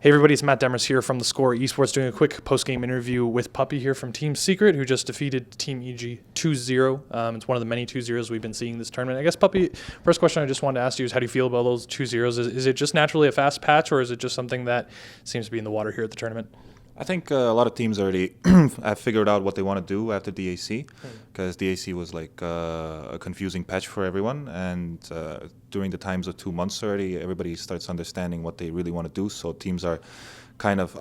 Hey everybody, it's Matt Demers here from theScore eSports doing a quick post-game interview with Puppey here from Team Secret, who just defeated Team EG 2-0. It's one of the many 2-0s we've been seeing this tournament. I guess, Puppey, first question I just wanted to ask you is how do you feel about those 2-0s? Is it just naturally a fast patch, or is it just something that seems to be in the water here at the tournament? I think a lot of teams already have figured out what they want to do after DAC, because DAC was like a confusing patch for everyone, and during the times of 2 months already, everybody starts understanding what they really want to do. So teams are kind of,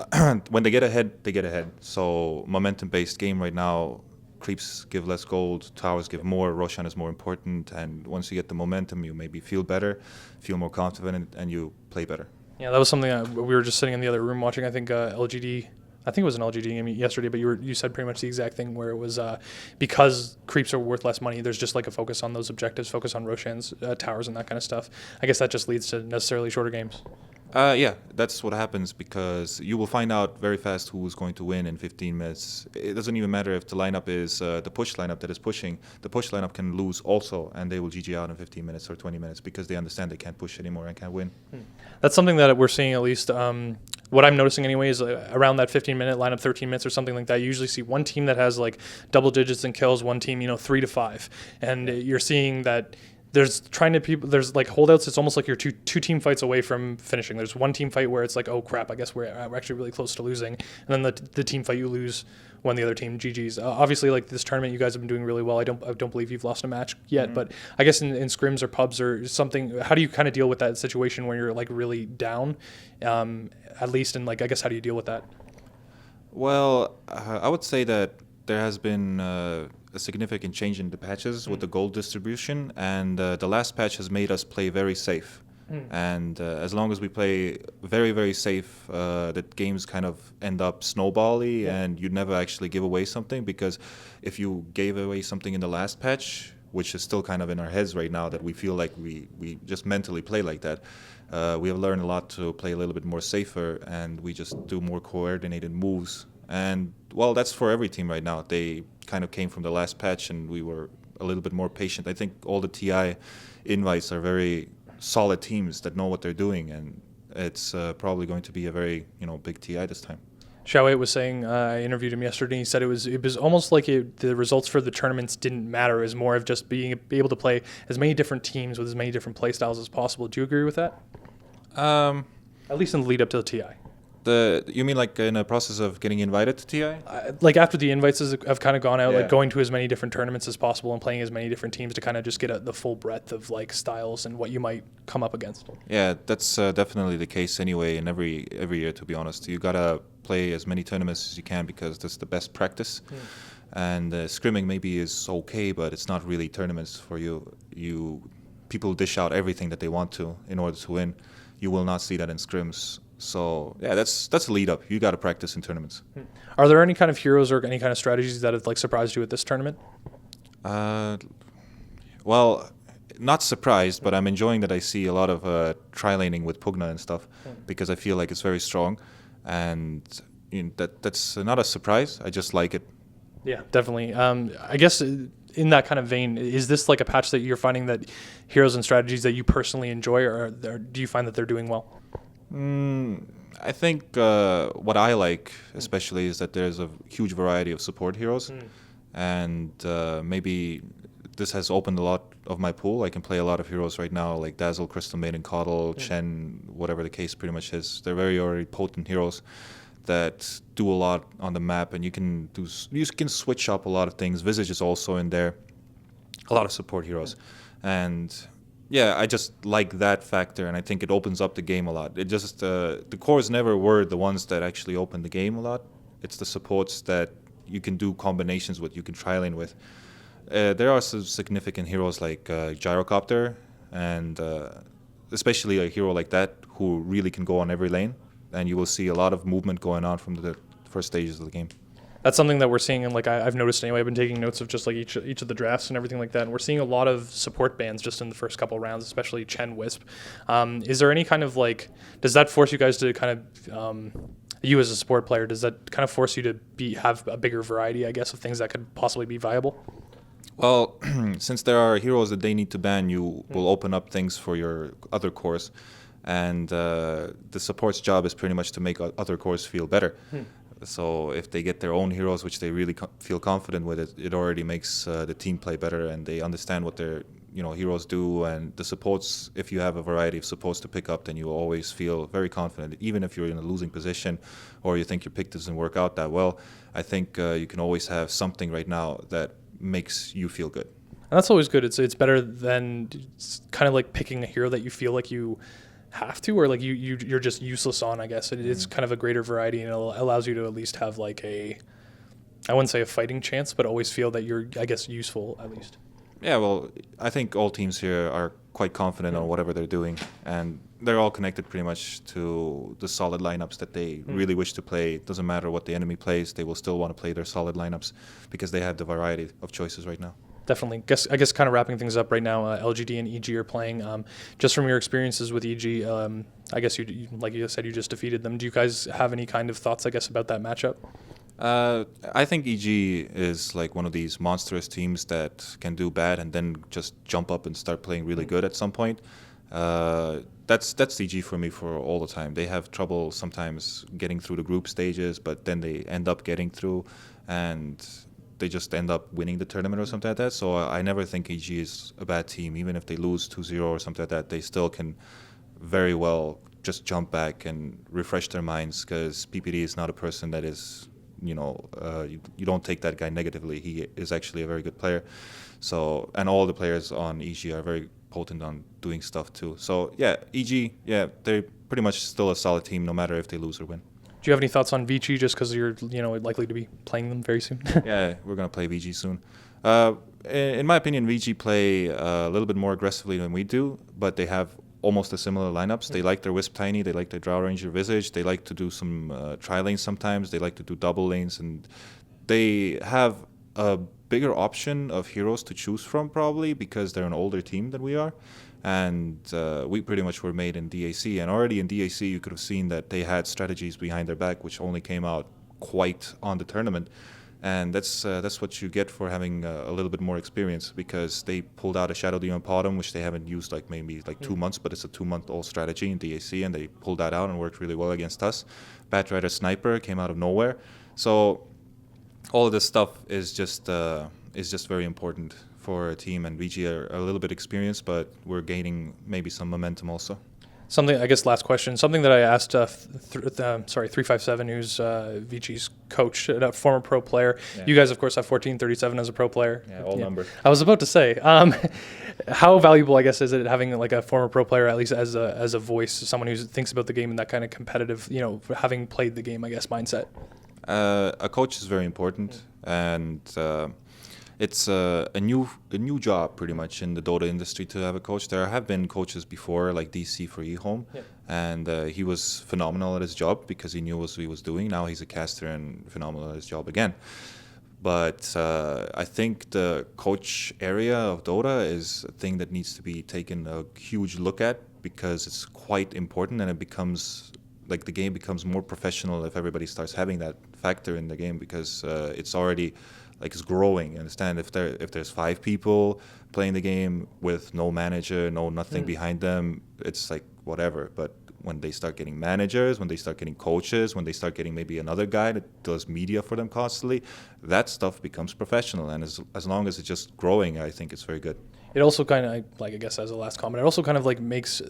when they get ahead, they get ahead. So momentum-based game right now, creeps give less gold, towers give more, Roshan is more important, and once you get the momentum, you maybe feel better, feel more confident, and you play better. Yeah, that was something we were just sitting in the other room watching. I think LGD. I think it was an LGD game yesterday, but you said pretty much the exact thing where it was because creeps are worth less money, there's just like a focus on those objectives, focus on Roshan's towers and that kind of stuff. I guess that just leads to necessarily shorter games. Yeah, that's what happens, because you will find out very fast who's going to win in 15 minutes. It doesn't even matter if the lineup is the push lineup that is pushing. The push lineup can lose also, and they will GG out in 15 minutes or 20 minutes because they understand they can't push anymore and can't win. That's something that we're seeing, at least what I'm noticing anyway, is around that 15-minute lineup, 13 minutes or something like that. You usually see one team that has like double digits in kills, one team, 3 to 5. And you're seeing that there's like holdouts. It's almost like you're two team fights away from finishing. There's one team fight where it's like, oh crap, I guess we're actually really close to losing, and then the team fight you lose when the other team GGs. Obviously, like this tournament, you guys have been doing really well. I don't believe you've lost a match yet, but I guess in scrims or pubs or something, how do you kind of deal with that situation when you're like really down? At least, and like I guess how do you deal with that? Well, I would say that there has been a significant change in the patches with the gold distribution, and the last patch has made us play very safe. And as long as we play very, very safe, the games kind of end up snowbally, and you never actually give away something, because if you gave away something in the last patch, which is still kind of in our heads right now, that we feel like we just mentally play like that, we have learned a lot to play a little bit more safer, and we just do more coordinated moves. And, well, that's for every team right now. They kind of came from the last patch, and we were a little bit more patient. I think all the TI invites are very solid teams that know what they're doing, and it's probably going to be a very big TI this time. Xiaowei was saying, I interviewed him yesterday, and he said it was almost like the results for the tournaments didn't matter. It was more of just being able to play as many different teams with as many different play styles as possible. Do you agree with that? At least in the lead up to the TI. You mean like in a process of getting invited to TI? Like after the invites have kind of gone out, Yeah. like going to as many different tournaments as possible and playing as many different teams to kind of just get the full breadth of like styles and what you might come up against. Yeah, that's definitely the case anyway. In every year, to be honest, you gotta play as many tournaments as you can, because that's the best practice. And scrimming maybe is okay, but it's not really tournaments for you. People dish out everything that they want to in order to win. You will not see that in scrims. So yeah, that's a lead up. You got to practice in tournaments. Are there any kind of heroes or any kind of strategies that have like surprised you at this tournament? Well, not surprised, but I'm enjoying that I see a lot of tri-laning with Pugna and stuff, because I feel like it's very strong, and that's not a surprise. I just like it. Yeah, definitely. I guess in that kind of vein, is this like a patch that you're finding that heroes and strategies that you personally enjoy, or do you find that they're doing well? I think what I like especially is that there's a huge variety of support heroes, and maybe this has opened a lot of my pool. I can play a lot of heroes right now, like Dazzle, Crystal Maiden, Coddle, Chen, whatever the case pretty much is. They're very already potent heroes that do a lot on the map, and you can switch up a lot of things. Visage is also in there. A lot of support heroes, and yeah, I just like that factor, and I think it opens up the game a lot. It just the cores never were the ones that actually opened the game a lot. It's the supports that you can do combinations with, you can tri-lane with. There are some significant heroes like Gyrocopter, and especially a hero like that who really can go on every lane, and you will see a lot of movement going on from the first stages of the game. That's something that we're seeing, and like I've noticed anyway. I've been taking notes of just like each of the drafts and everything like that, and we're seeing a lot of support bans just in the first couple of rounds, especially Chen Wisp. Is there any kind of like, does that force you guys to kind of, you as a support player, does that kind of force you to have a bigger variety, I guess, of things that could possibly be viable? Well, since there are heroes that they need to ban, you will open up things for your other cores. and the support's job is pretty much to make other cores feel better. So if they get their own heroes, which they really feel confident with, it already makes the team play better, and they understand what their heroes do. And the supports, if you have a variety of supports to pick up, then you always feel very confident. Even if you're in a losing position or you think your pick doesn't work out that well, I think you can always have something right now that makes you feel good. And that's always good. It's better than kind of like picking a hero that you feel like you have to, or like you're just useless on, I guess. It's kind of a greater variety, and it allows you to at least have like I wouldn't say a fighting chance, but always feel that you're, I guess, useful at least. Yeah, well, I think all teams here are quite confident on whatever they're doing, and they're all connected pretty much to the solid lineups that they really wish to play. It doesn't matter what the enemy plays, they will still want to play their solid lineups because they have the variety of choices right now. Definitely. I guess kind of wrapping things up right now, LGD and EG are playing. Just from your experiences with EG, I guess you like you said, you just defeated them. Do you guys have any kind of thoughts, I guess, about that matchup? I think EG is like one of these monstrous teams that can do bad and then just jump up and start playing really good at some point. That's EG for me for all the time. They have trouble sometimes getting through the group stages, but then they end up getting through, and they just end up winning the tournament or something like that. So I never think EG is a bad team. Even if they lose 2-0 or something like that, they still can very well just jump back and refresh their minds, because PPD is not a person that is, you don't take that guy negatively. He is actually a very good player. So, and all the players on EG are very potent on doing stuff too. So yeah, EG, they're pretty much still a solid team no matter if they lose or win. Do you have any thoughts on Vici, just because you're likely to be playing them very soon? Yeah, we're going to play VG soon. In my opinion, VG play a little bit more aggressively than we do, but they have almost a similar lineups. They like their Wisp Tiny, they like their Drow Ranger Visage, they like to do some tri-lanes sometimes, they like to do double lanes, and they have a bigger option of heroes to choose from probably because they're an older team than we are. And we pretty much were made in DAC, and already in DAC you could have seen that they had strategies behind their back which only came out quite on the tournament, and that's what you get for having a little bit more experience, because they pulled out a Shadow Demon Potom, which they haven't used maybe 2 months, but it's a 2-month-old strategy in DAC, and they pulled that out and worked really well against us. Batrider Sniper came out of nowhere, so all of this stuff is just very important for a team, and VG are a little bit experienced, but we're gaining maybe some momentum also. Something, I guess, last question. Something that I asked, 357, who's VG's coach, a former pro player. Yeah. You guys, of course, have 1437 as a pro player. Yeah, all number. I was about to say, how valuable, I guess, is it having like a former pro player, at least as a voice, someone who thinks about the game in that kind of competitive, having played the game, I guess, mindset? A coach is very important, and it's a new job pretty much in the Dota industry to have a coach. There have been coaches before, like DC for eHome, and he was phenomenal at his job because he knew what he was doing. Now he's a caster and phenomenal at his job again. But I think the coach area of Dota is a thing that needs to be taken a huge look at, because it's quite important, and it becomes like the game becomes more professional if everybody starts having that factor in the game, because it's already it's growing. Understand, if there's 5 people playing the game with no manager, nothing behind them, it's like whatever. But when they start getting managers, when they start getting coaches, when they start getting maybe another guy that does media for them constantly, that stuff becomes professional. And as long as it's just growing, I think it's very good. It also kind of, I guess as a last comment, it also kind of makes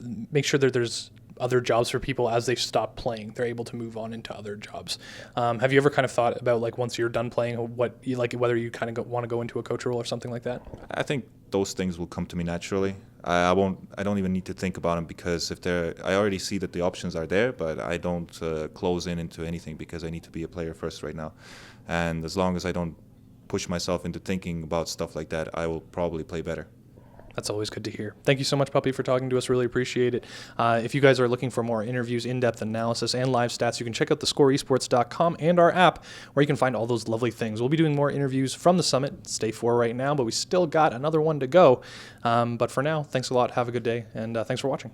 sure that there's other jobs for people as they stop playing. They're able to move on into other jobs. Have you ever kind of thought about once you're done playing, what you whether you kind of want to go into a coach role or something like that? I think those things will come to me naturally. I don't even need to think about them, because I already see that the options are there, but I don't close into anything, because I need to be a player first right now. And as long as I don't push myself into thinking about stuff like that, I will probably play better. That's always good to hear. Thank you so much, Puppey, for talking to us. Really appreciate it. If you guys are looking for more interviews, in-depth analysis, and live stats, you can check out theScore eSports.com and our app, where you can find all those lovely things. We'll be doing more interviews from the summit. It's day 4 right now, but we still got another one to go. But for now, thanks a lot. Have a good day, and thanks for watching.